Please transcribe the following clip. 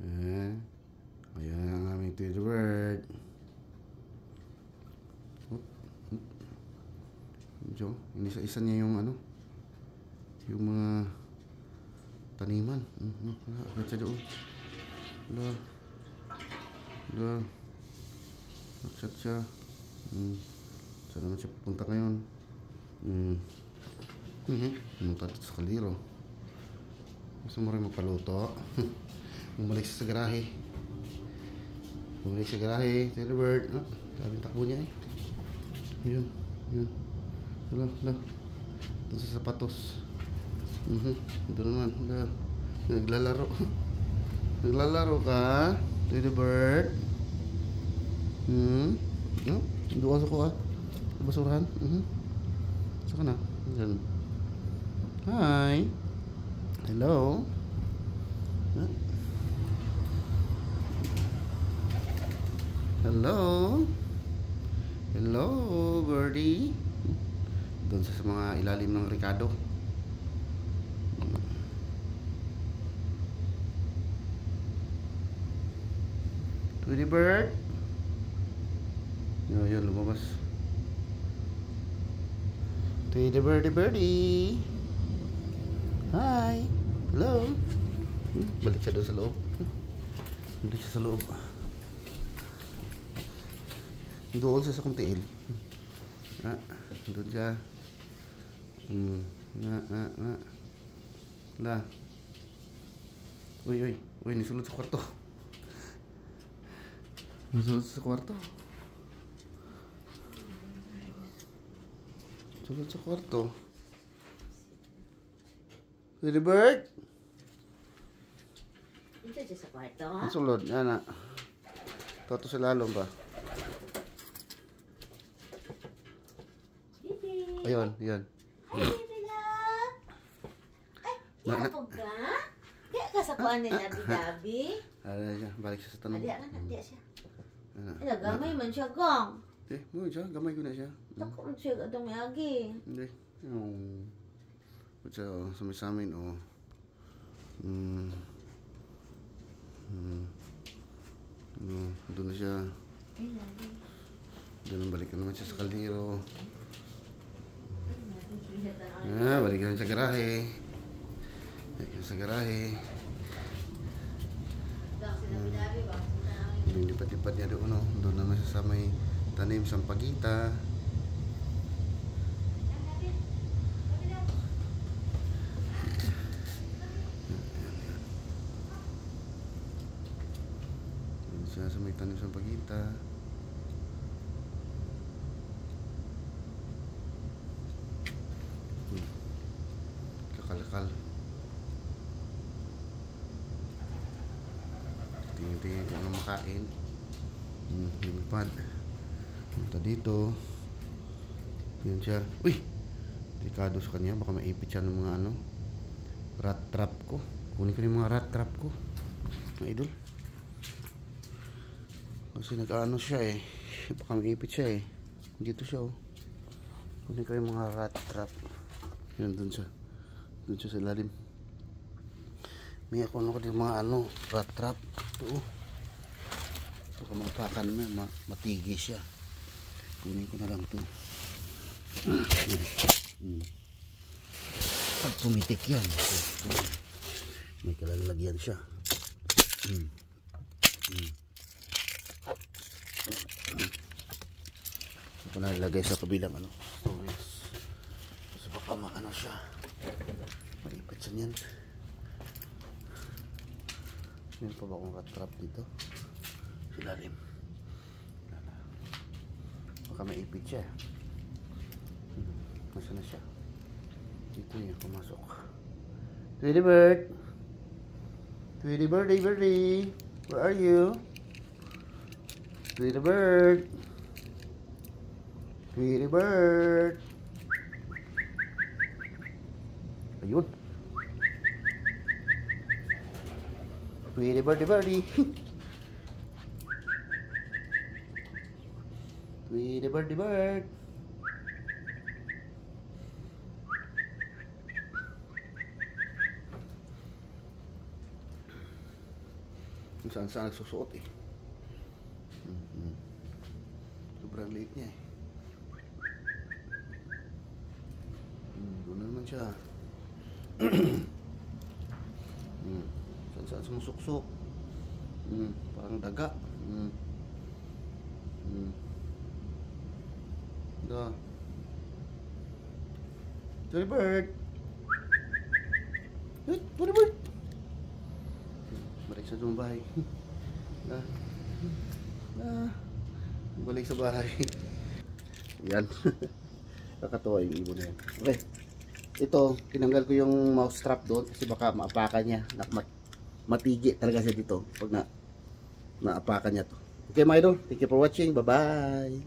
Eh, ayan ang aming Tweety Bird. Medyo, inisa-isa niya yung ano, yung mga taniman. Agad siya doon. Nagsat siya. Saan naman siya pupunta ngayon? Pumunta dito sa kaliro. Gusto mo rin magpaluto? Bumalik siya sa garahe. Tweety Bird. Sabing takbo niya eh. Yun. Hala. Doon sa sapatos. Ito naman. Naglalaro. Naglalaro ka? Tweety Bird? Doon sa ko ah. Sa basurahan. Saka na. Diyan. Hi. Hello. Hello, birdie. Doon sa mga ilalim ng Ricardo. Tweety Bird. Yun, lumabas. Tweety birdie. Hi. Hello. Balik siya doon sa loob. Doon siya sa kuntiil. Doon siya. Uy, nisulot sa kwarto. Sulot sa kwarto. Tweety Bird? Dito siya sa kwarto? Ang sulod, yan na. Toto sa lalong ba? Ayun. Ay, Bibi love! Ay, yapog ka? Kaya ka sa kuhaan ni Labi-Labi? Balik siya sa tanong. Diya siya. Ay, gamay man siya, gang. Mo siya, gamay ko na siya. Tako man siya, gadang may agi. Hindi. Yung... Siya, sa amin, oh. Doon na siya. Doon balik na naman siya sa kaldero. Balik na sa garahe. Yung lipat-lipat niya doon, oh. Doon naman siya sa may tanim sampagita. Doon siya sa may tanim sampagita. Kakal. Tingin ko ano makain. Lumipad. Punta dito. Yan siya. Uy! Delikado sa kanya. Baka maipit siya ng mga ano. Rat trap ko. Kunin ko yung mga rat trap ko. Mga idol. Kasi nag-ano siya eh. Baka maipit siya eh. Dito siya oh. Kunin ko yung mga rat trap. Yan dun siya. Dun siya sa lalim. May ako din mga ano. Rat trap. Ito oh. Baka mapakan na. Matigi siya. Kunin ko na lang ito. Pag pumitik yan. May kalalagyan siya. Ito na ilagay sa kabilang ano. So baka maano siya. Maipit siya niyan. Meron pa ba akong rat trap dito? Silalim. Baka maipit siya. Masa na siya? Dito niya pumasok. Tweety Bird! Tweety birdie! Where are you? Tweety Bird! Tweety Bird! Ayun! Tweety birdie! Tweety Bird! Kung saan saan nagsusuot eh. Sobrang liit niya eh. Doon na naman siya. Saan saan sumusuksok. Parang daga. Da. Johnny Bird. Johnny Bird. Balik sa bahay. Balik sa bahay. Yan. Kakatuwa yung ibon na yan. Okay. Ito, tinanggal ko yung mouse strap doon kasi baka maapakan niya. Matigi talaga siya dito pag naapakan niya to. Okay mga idol, thank you for watching. Bye bye.